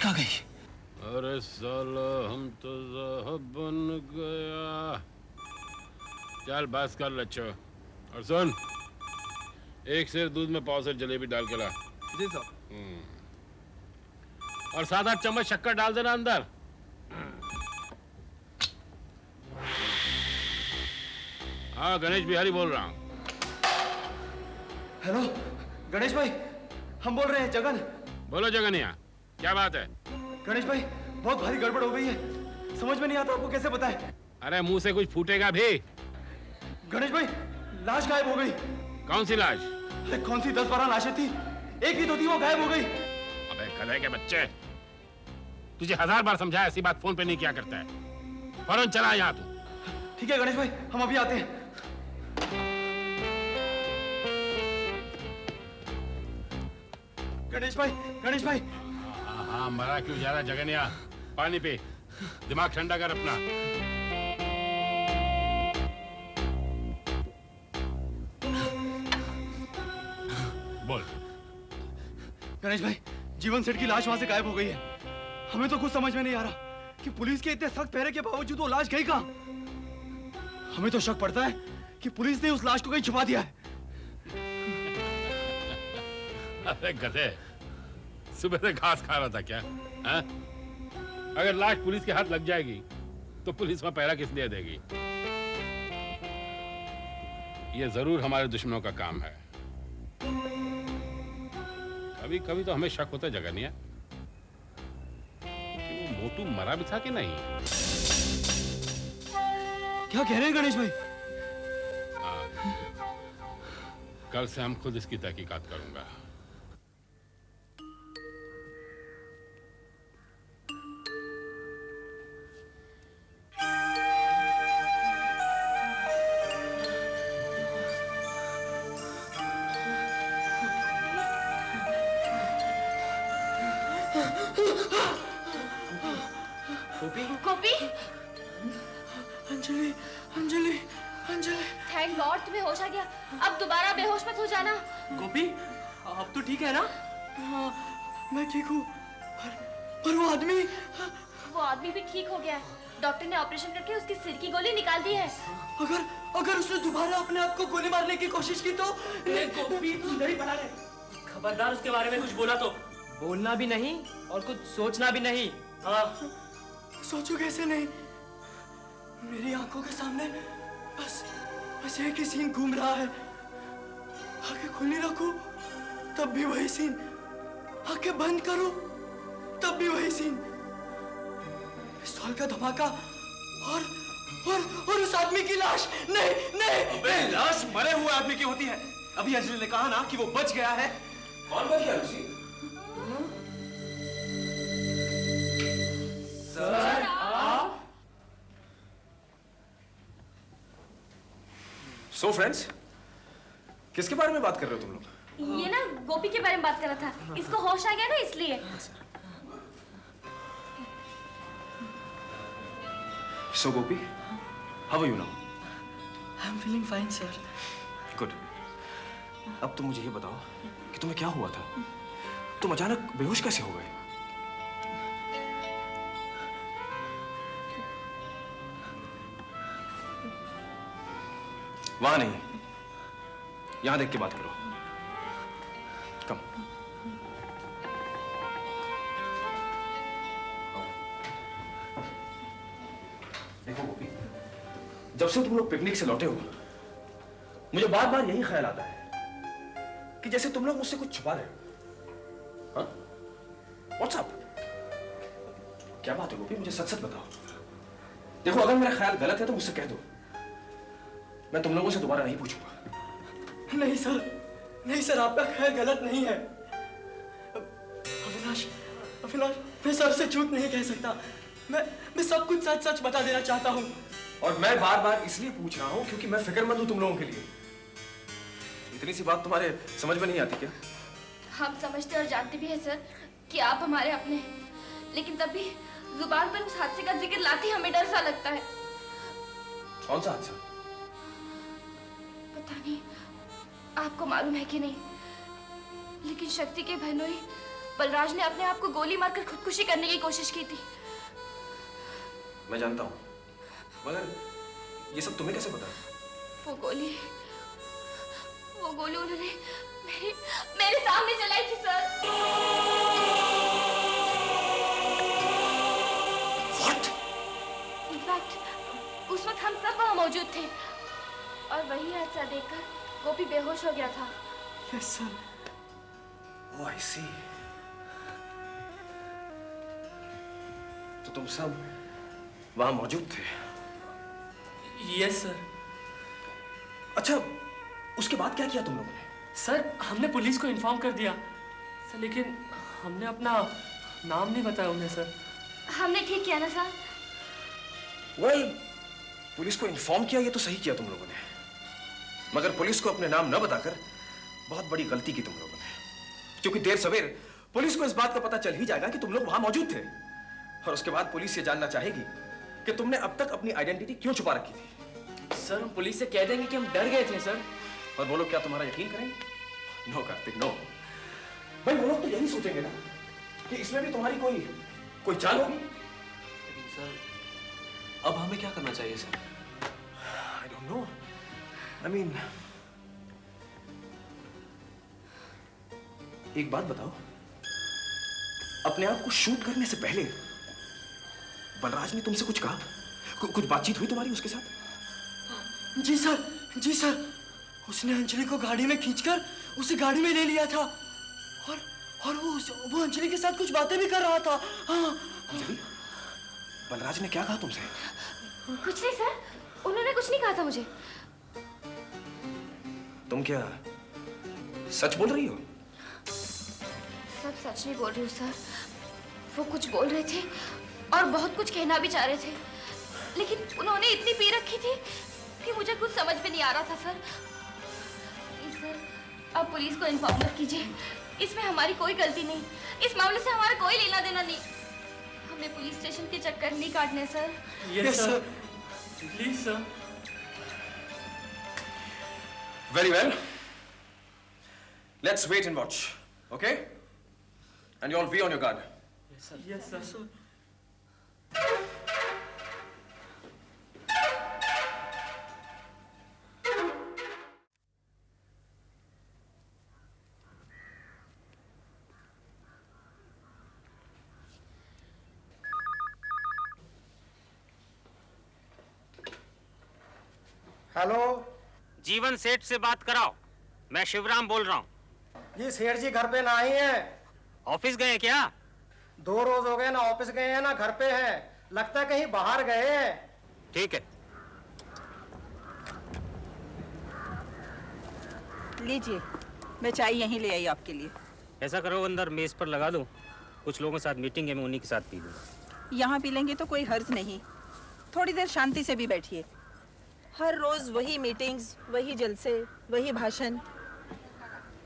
कहाँ गई? अरे साला हम तो ज़ाहब बन गया। चल बस कर लच्छो। और सुन, एक सेर दूध में पाव सेर जलेबी डाल के ला। जी साहब। और 7-8 चम्मच शक्कर डाल देना अंदर। हाँ, गणेश बिहारी बोल रहा हूँ। हेलो गणेश भाई, हम बोल रहे हैं जगन। बोलो जगनिया, क्या बात है? गणेश भाई, बहुत भारी गड़बड़ हो गई है, समझ में नहीं आता आपको कैसे बताएं। अरे मुंह से कुछ फूटेगा भी। गणेश भाई, लाश गायब हो गई। कौन सी लाश? कौन सी 10-12 लाशें थी, एक ही तो थी, वो गायब हो गई। अबे गधे के बच्चे, तुझे 1000 बार समझाया ऐसी बात फोन पे नहीं किया करता है। फौरन चला यहाँ तू। ठीक है गणेश भाई, हम अभी आते हैं। गणेश भाई, गणेश भाई। हाँ, मरा क्यों जा रहा जगनिया? पानी पी, दिमाग ठंडा कर अपना। बोल। गणेश भाई, जीवन सेठ की लाश वहां से गायब हो गई है। हमें तो कुछ समझ में नहीं आ रहा कि पुलिस के इतने सख्त पहरे के बावजूद वो लाश गई कहां। हमें तो शक पड़ता है कि पुलिस ने उस लाश को कहीं छुपा दिया है। अरे गधे, सुबह से घास खा रहा था क्या? हा? अगर लाश पुलिस के हाथ लग जाएगी तो पुलिस वहां पहरा किस लिए देगी? ये जरूर हमारे दुश्मनों का काम है। कभी कभी तो हमें शक होता है जगनिया कि वो मोटू मरा भी था कि नहीं। क्या कह रहे हैं गणेश भाई? कल से हम खुद इसकी तहकीकात करूंगा। गोपी, अंजलि, अंजलि, अंजलि। थैंक गॉड तुम्हें होश आ गया। अब दोबारा बेहोश मत हो जाना। गोपी, आप तो ठीक है ना? हाँ, मैं ठीक हूँ। पर वो आदमी भी ठीक हो गया है। डॉक्टर ने ऑपरेशन करके उसकी सिर की गोली निकाल दी है। अगर उसने दोबारा अपने आप को गोली मारने की कोशिश की तो? गोपी, तू नहीं बना रहे। खबरदार उसके बारे में कुछ बोला तो। बोलना भी नहीं और कुछ सोचना भी नहीं। हाँ, सोचो कैसे नहीं? मेरी आंखों के सामने बस एक ही सीन घूम रहा है। आंखें खुली रखो तब भी वही सीन, आंखें बंद करो तब भी वही सीन। पिस्तौल का धमाका और उस आदमी की लाश। नहीं। अबे लाश मरे हुए आदमी की होती है। अभी अंजलि ने कहा ना कि वो बच गया है। कौन बच गया लूसी? सर आप? सो फ्रेंड्स, किसके बारे में बात कर रहे हो तुम लोग? ये ना गोपी के बारे में बात कर रहा था। इसको होश आ गया ना इसलिए। So Gopi, how are you now? I am feeling fine sir. Good. अब तुम मुझे ये बताओ कि तुम्हें क्या हुआ था? तुम अचानक बेहोश कैसे हो गए? वहां नहीं, यहां देख के बात करो। कम। देखो गोपी, जब से तुम लोग पिकनिक से लौटे हो, मुझे बार बार यही ख्याल आता है कि जैसे तुम लोग मुझसे कुछ छुपा रहे हो। हाँ? What's up? क्या बात है गोपी, मुझे सच सच बताओ। देखो, अगर मेरा ख्याल गलत है तो मुझसे कह दो, मैं तुम लोगों से दोबारा नहीं पूछूंगा। नहीं सर, आपका ख्याल गलत नहीं है। अविनाश, मैं सर से झूठ नहीं कह सकता। मैं सब कुछ सच सच बता देना चाहता हूँ। और मैं बार बार इसलिए पूछ रहा हूँ क्योंकि मैं फिक्रमंद हूँ तुम लोगों के लिए। इतनी सी बात तुम्हारे समझ में नहीं आती क्या? हम समझते और जानते भी हैं सर कि आप हमारे अपने हैं, लेकिन तब भी जुबान पर उस हादसे का जिक्र लाते ही हमें डर सा लगता है। कौन सा हादसा? पता नहीं आपको मालूम है कि नहीं, लेकिन शक्ति के बहनोई बलराज ने अपने आप को गोली मारकर खुदकुशी करने की कोशिश की थी। मैं जानता हूँ, मगर ये सब तुम्हें कैसे पता? वो गोली उन्होंने मेरे सामने चलाई थी सर। What? इनफैक्ट उस वक्त हम सब वहाँ मौजूद थे और वही हादसा देखकर गोपी बेहोश हो गया था। Yes sir. Oh, I see. तो तुम सब वहां मौजूद थे? Yes sir. अच्छा, उसके बाद क्या किया तुम लोगों ने? सर हमने पुलिस को इन्फॉर्म कर दिया सर, लेकिन हमने अपना नाम नहीं बताया उन्हें सर। हमने ठीक किया ना सर? Well, पुलिस को इन्फॉर्म किया, ये तो सही किया तुम लोगों ने, मगर पुलिस को अपने नाम न बताकर बहुत बड़ी गलती की तुम लोगों ने, क्योंकि देर सवेर पुलिस को इस बात का पता चल ही जाएगा कि तुम लोग वहां मौजूद थे, और उसके बाद पुलिस ये जानना चाहेगी कि तुमने अब तक अपनी आइडेंटिटी क्यों छुपा रखी थी। सर हम पुलिस से कह देंगे कि हम डर गए थे सर। और वो लोग क्या तुम्हारा यकीन करेंगे? No Kartik, no. भाई वो लोग तो यही सोचेंगे ना कि इसमें भी तुम्हारी कोई चाल होगी। लेकिन सर अब हमें क्या करना चाहिए sir? I don't know. I mean, एक बात बताओ, अपने आप को शूट करने से पहले बलराज ने तुमसे कुछ कहा? कुछ बातचीत हुई तुम्हारी उसके साथ? जी सर, जी सर। उसने अंजलि को गाड़ी में खींचकर उसे गाड़ी में ले लिया था और वो अंजलि के साथ कुछ बातें भी कर रहा था। हाँ। अंजलि, बलराज ने क्या कहा तुमसे? कुछ नहीं सर, उन्होंने कुछ नहीं कहा था मुझे। तुम क्या सच बोल रही हो? सब सच नहीं बोल रही हूँ सर। वो कुछ बोल रहे थे और बहुत कुछ कहना भी चाह रहे थे, लेकिन उन्होंने इतनी पी रखी थी कि मुझे कुछ समझ में नहीं आ रहा था सर। प्लीज सर, अब पुलिस को इन्फॉर्म मत कीजिए। इसमें हमारी कोई गलती नहीं, इस मामले से हमारा कोई लेना देना नहीं। हमने पुलिस स्टेशन के चक्कर नहीं काटने sir. Yes sir, please sir. Very well. Let's wait and watch. Okay? And you all be on your guard. Yes sir. Hello जीवन सेठ से बात कराओ। मैं शिवराम बोल रहा हूँ। जी, सेठ जी घर पे ना ही है। ऑफिस गए क्या? 2 रोज हो गए, ना ऑफिस गए हैं ना घर पे हैं। लगता है कहीं बाहर गए हैं। ठीक है। लीजिए, मैं चाय यहीं ले आई आपके लिए। ऐसा करो, अंदर मेज पर लगा दो। कुछ लोगों के साथ मीटिंग है, मैं उन्हीं के साथ पी लूँ। यहाँ पी लेंगे तो कोई हर्ज नहीं। थोड़ी देर शांति से भी बैठिए। हर रोज वही मीटिंग्स, वही जलसे, वही भाषण।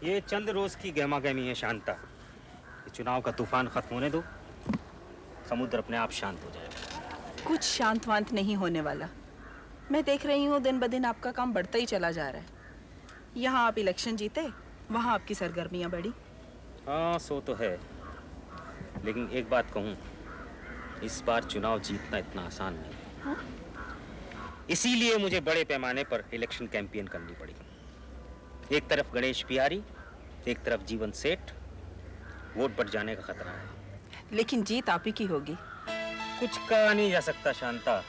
ये चंद रोज की गहमा गहमी है शांता। ये चुनाव का तूफान खत्म होने दो, समुद्र अपने आप शांत हो जाएगा। कुछ शांत वांत नहीं होने वाला। मैं देख रही हूँ दिन ब दिन आपका काम बढ़ता ही चला जा रहा है। यहाँ आप इलेक्शन जीते, वहाँ आपकी सरगर्मियाँ बढ़ी। हाँ, सो तो है, लेकिन एक बात कहूँ, इस बार चुनाव जीतना इतना आसान नहीं। हाँ? इसीलिए मुझे बड़े पैमाने पर इलेक्शन कैंपेन करनी पड़ी। एक तरफ गणेश बिहारी, एक तरफ जीवन सेठ। वोट बढ़ जाने का खतरा है। लेकिन जीत आप ही की होगी। कुछ कहा नहीं जा सकता शांता।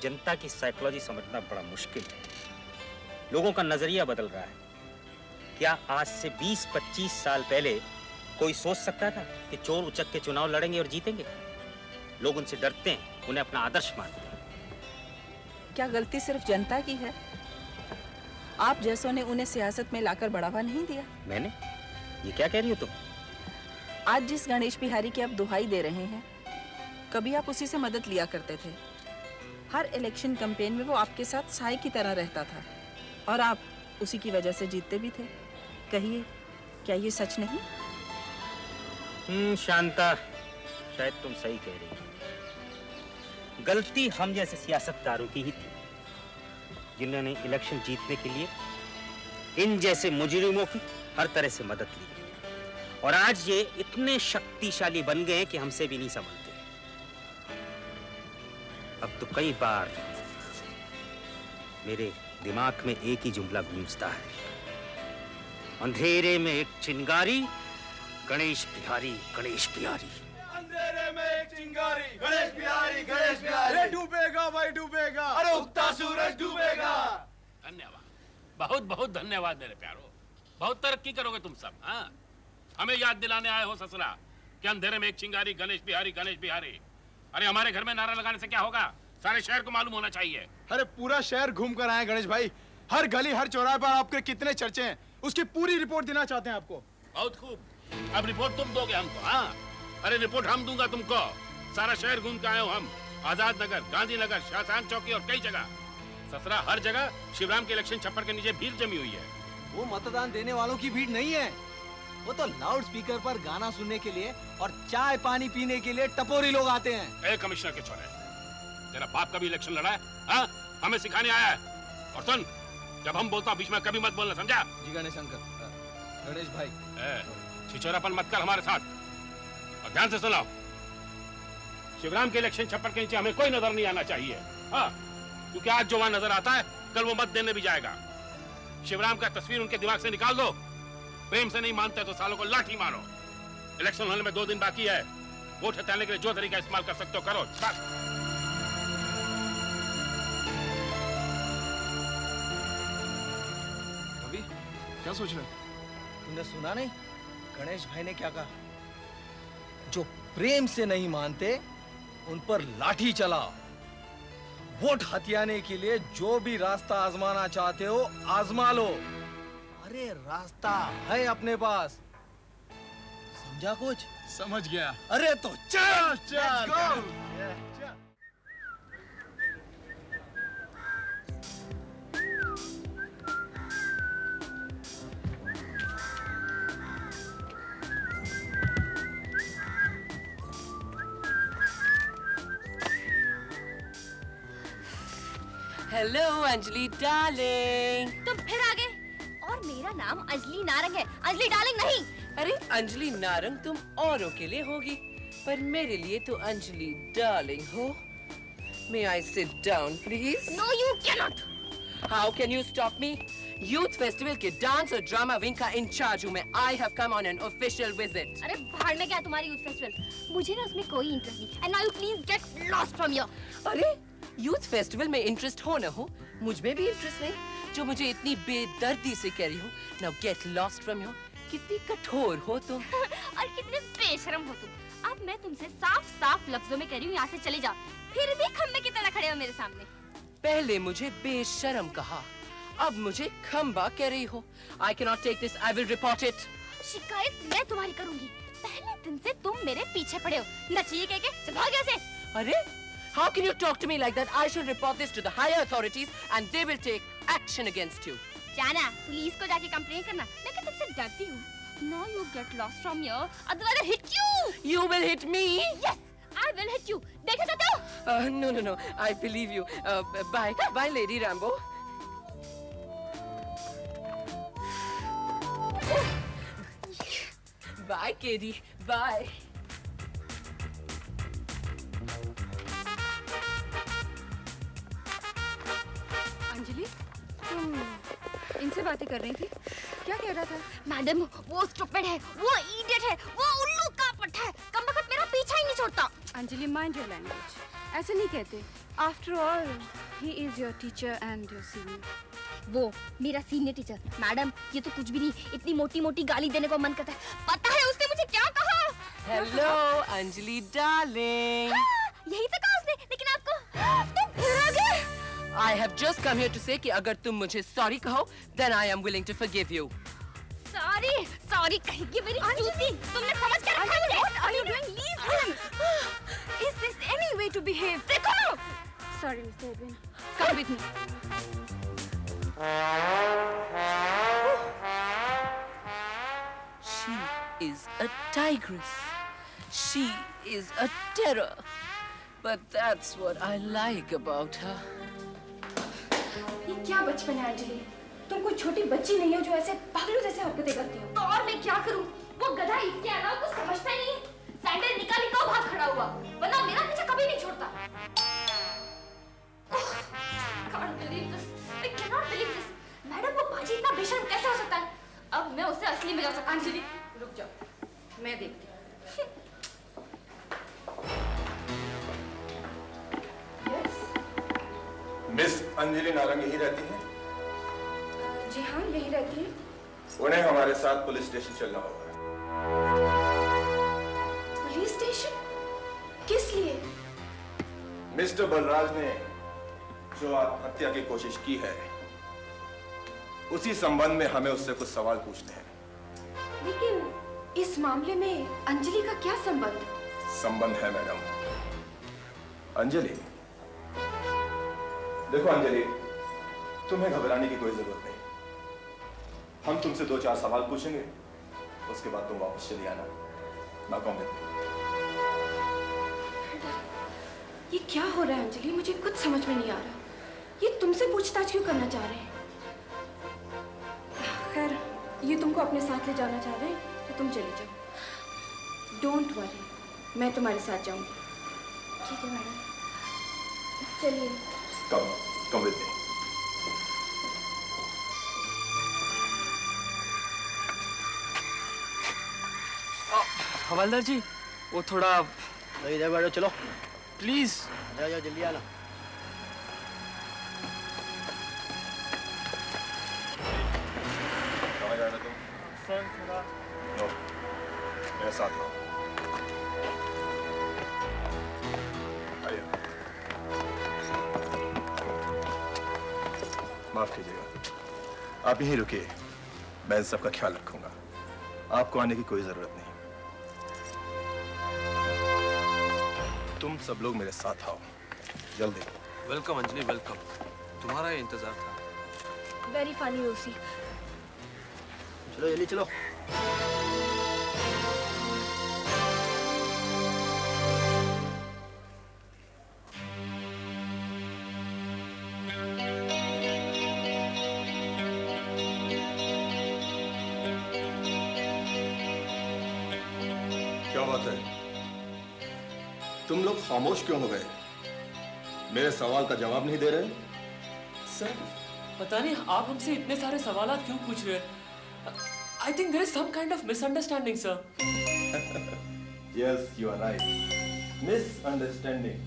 जनता की साइकोलॉजी समझना बड़ा मुश्किल है। लोगों का नजरिया बदल रहा है। क्या आज से 20-25 साल पहले कोई सोच सकता था कि चोर उचक के चुनाव लड़ेंगे और जीतेंगे? लोग उनसे डरते हैं, उन्हें अपना आदर्श मानते हैं। क्या गलती सिर्फ जनता की है? आप जैसों ने उन्हें सियासत में लाकर बढ़ावा नहीं दिया। मैंने? ये क्या कह रही हो तुम? आज जिस गणेश बिहारी की आप दुहाई दे रहे हैं, कभी आप उसी से मदद लिया करते थे। हर इलेक्शन कैंपेन में वो आपके साथ साई की तरह रहता था और आप उसी की वजह से जीतते भी थे। कहिए, क्या ये सच नहीं? शांता, शायद तुम सही कह रही हो। गलती हम जैसे सियासतदारों की ही थी, जिन्होंने इलेक्शन जीतने के लिए इन जैसे मुजरिमों की हर तरह से मदद ली। और आज ये इतने शक्तिशाली बन गए हैं कि हमसे भी नहीं संभलते। अब तो कई बार मेरे दिमाग में एक ही जुमला गूंजता है, अंधेरे में एक चिंगारी, गणेश बिहारी, गणेश बिहारी। अंधेरे में एक चिंगारी, गणेश बिहारी, गणेश बिहारी। अरे डूबेगा भाई डूबेगा, अरे उगता सूरज डूबेगा। धन्यवाद, बहुत बहुत धन्यवाद मेरे प्यारो। बहुत तरक्की करोगे तुम सब। हाँ, हमें याद दिलाने आए हो ससुरा कि अंधेरे में एक चिंगारी, गणेश बिहारी, गणेश बिहारी। अरे हमारे घर में नारा लगाने से क्या होगा, सारे शहर को मालूम होना चाहिए। अरे पूरा शहर घूम कर आए गणेश भाई, हर गली हर चौराहे पर आपके कितने चर्चे हैं, उसकी पूरी रिपोर्ट देना चाहते हैं आपको। बहुत खूब, अब रिपोर्ट तुम दोगे हमको। हाँ, अरे रिपोर्ट हम दूंगा तुमको। सारा शहर घूम के आए हो हम, आजाद नगर, गांधी नगर, शाहजहां चौकी और कई जगह। ससुरा हर जगह शिवराम के इलेक्शन छप्पर के नीचे भीड़ जमी हुई है। वो मतदान देने वालों की भीड़ नहीं है, वो तो लाउड स्पीकर पर गाना सुनने के लिए और चाय पानी पीने के लिए टपोरी लोग आते हैं। ए कमिश्नर के छोरे, तेरा बाप का भी इलेक्शन लड़ा है? हाँ, हमें सिखाने आया है। और सुन, जब हम बोलता बीच में कभी मत बोलना, समझा? जी गणेश अंकल। गणेश भाई, छिछोरापन मत कर हमारे साथ। और ध्यान से सुनो, शिवराम के इलेक्शन छप्पर के नीचे हमें कोई नजर नहीं आना चाहिए। हाँ, क्योंकि आज जो वहां नजर आता है, कल वो मत देने भी जाएगा। शिवराम का तस्वीर उनके दिमाग से निकाल दो। प्रेम से नहीं मानते तो सालों को लाठी मारो। इलेक्शन होने में 2 दिन बाकी है। वोट हटाने के लिए जो तरीका इस्तेमाल कर सकते हो करो। बस। अभी क्या सोच रहे हो? तुमने सुना नहीं गणेश भाई ने क्या कहा? जो प्रेम से नहीं मानते उन पर लाठी चलाओ। वोट हथियाने के लिए जो भी रास्ता आजमाना चाहते हो आजमा लो। अरे रास्ता है अपने पास, समझा कुछ? समझ गया। अरे तो चल चल, हेलो अंजलि डार्लिंग। तुम फिर आ गए। और मेरा नाम अंजलि नारंग है, अंजलि डार्लिंग नहीं। अरे अंजलि नारंग तुम औरों के लिए होगी, पर मेरे लिए तो अंजलि डार्लिंग हो। May I sit down, please? No, you cannot. How can you stop me? Youth festival के डांस और ड्रामा विंग का इंचार्ज हूँ मैं। I have come on an official visit. अरे भाड़ में क्या तुम्हारी यूथ फेस्टिवल, मुझे ना उसमें कोई इंटरेस्ट नहीं। And now you please get lost from here. अरे यूथ फेस्टिवल में इंटरेस्ट हो न हो, मुझ में भी इंटरेस्ट नहीं, जो मुझे इतनी बेदर्दी से कह रही हो। Now get lost from here. कितनी कठोर हो तुम। और कितने बेशर्म हो तुम। अब मैं तुमसे साफ साफ लफ्जों में कह रही हूँ, यहाँ से चले जाओ। फिर भी खम्बे की तरह खड़े हो मेरे सामने। पहले मुझे बेशर्म कहा, अब मुझे खम्बा कह रही हो। I cannot take this. I will report it. शिकायत मैं तुम्हारी करूंगी। पहले दिन से तुम मेरे पीछे पड़े हो, नचिए कह के चल भाग यहाँ से। अरे, how can you talk to me like that? I shall report this to the higher authorities and they will take action against you. जाना, पुलिस को जाके कंप्लेन करना। मैं क्या तुमसे डरती हूँ? Now you get lost from here, otherwise I'll hit you. You will hit me? Yes, I will hit you. देखना चाहते हो? No. I believe you. Bye, Lady Rambo. Bye, Katie. Bye. Anjali, तुम इनसे बातें कर रही थी, क्या कह रहा था? मैडम, वो स्टूपिड है, वो इडियट है, वो उल्लू का पट्टा है, कमबख्त मेरा पीछा ही नहीं छोड़ता। अंजलि, माइंड योर लैंग्वेज, ऐसे नहीं कहते। After all, he is your teacher and your senior. वो मेरा सीनियर टीचर। मैडम, ये तो कुछ भी नहीं, इतनी मोटी मोटी गाली देने को मन करता है। पता है उसने मुझे क्या कहा? Hello, Anjali darling. यही तो कहा उसने, लेकिन आपको तुम फिर आ गए। I have just come here to say कि अगर तुम मुझे sorry कहो, then I am willing to forgive you. Sorry कहेगी मेरी चूती। तुमने समझ क्या रखा मुझे? What are you doing? Leave him. Is this any way to behave? देखो। Sorry, Mr. Edwin. Come with me. She is a tigress. She is a terror. But that's what I like about her. ये क्या बचपन है अंजलि? तुम कोई छोटी बच्ची नहीं हो जो ऐसे पागलों जैसे हरकतें करती हो। तो और मैं क्या करूं? वो गधा इसके अलावा कुछ समझता ही नहीं। सैंडल निकाली तो भाग खड़ा हुआ, वरना मेरा पीछा कभी नहीं छोड़ता। Can't believe this. I cannot believe this. Madam वो बाजी इतना बेशर्म कैसे हो सकता है? अब मैं उसे असली में जा सकता। अंजलि रुक जाओ, मैं देखती हूँ। मिस अंजलि नारंग यही रहती हैं? जी हाँ, यही रहती है। उन्हें हमारे साथ पुलिस स्टेशन चलना होगा। Police station? किस लिए? मिस्टर बलराज ने जो आत्महत्या की कोशिश की है, उसी संबंध में हमें उससे कुछ सवाल पूछने हैं। लेकिन इस मामले में अंजलि का क्या संबंध? संबंध है मैडम। अंजलि, देखो अंजलि, तुम्हें घबराने की कोई जरूरत नहीं। हम तुमसे 2-4 सवाल पूछेंगे, उसके बाद तुम वापस चली आना। ना कहूंगे ये क्या हो रहा है अंजलि? मुझे कुछ समझ में नहीं आ रहा। ये तुमसे पूछताछ क्यों करना चाह रहे हैं? खैर, ये तुमको अपने साथ ले जाना चाह रहे हैं तो तुम चली जाओ। डोंट वरी, मैं तुम्हारे साथ जाऊंगी। ठीक है मैडम, चलिए। Come with me. हवलदार जी, वो थोड़ा इधर बैठो, चलो प्लीज। जाओ जाओ, जल्दी आना। कहाँ जाना तुम? सर थोड़ा नो, मेरे साथ आओ। आइए। माफ कीजिएगा, आप यहीं रुकिए, मैं इन सबका ख्याल रखूंगा। आपको आने की कोई जरूरत नहीं। तुम सब लोग मेरे साथ आओ, जल्दी। Welcome Anjali, welcome. तुम्हारा ही इंतजार था। वेरी फनी ओसी। चलो जल्दी चलो। क्या बात है, तुम लोग खामोश क्यों हो गए? मेरे सवाल का जवाब नहीं दे रहे? सर, पता नहीं आप हमसे इतने सारे सवाल क्यों पूछ रहे हैं? I think there is some kind of misunderstanding, sir. Yes, you are right. Misunderstanding.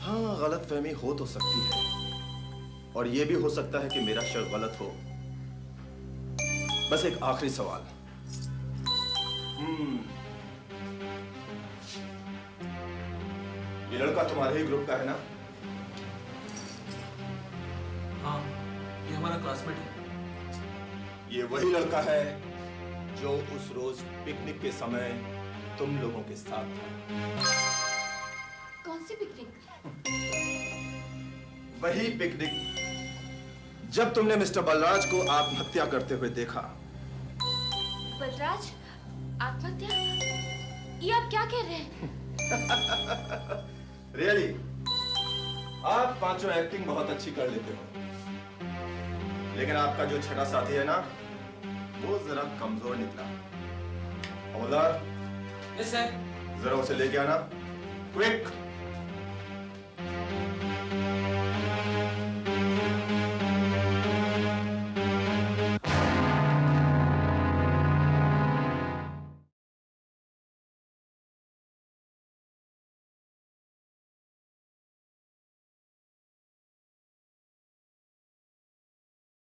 हाँ, गलतफहमी हो तो सकती है, और ये भी हो सकता है कि मेरा शक गलत हो। बस एक आखिरी सवाल। ये लड़का तुम्हारे ही ग्रुप का है ना? हाँ, ये हमारा क्लासमेट है। ये वही लड़का है जो उस रोज पिकनिक के समय तुम लोगों के साथ था। कौन सी पिकनिक? वही पिकनिक जब तुमने मिस्टर बलराज को आत्महत्या करते हुए देखा। बलराज आत्महत्या? ये आप क्या कह रहे हैं? रियली, आप पांचों एक्टिंग बहुत अच्छी कर लेते हो, लेकिन आपका जो छठा साथी है ना, वो जरा कमजोर निकला। हवलदार, यस सर। जरा उसे लेके आना, क्विक।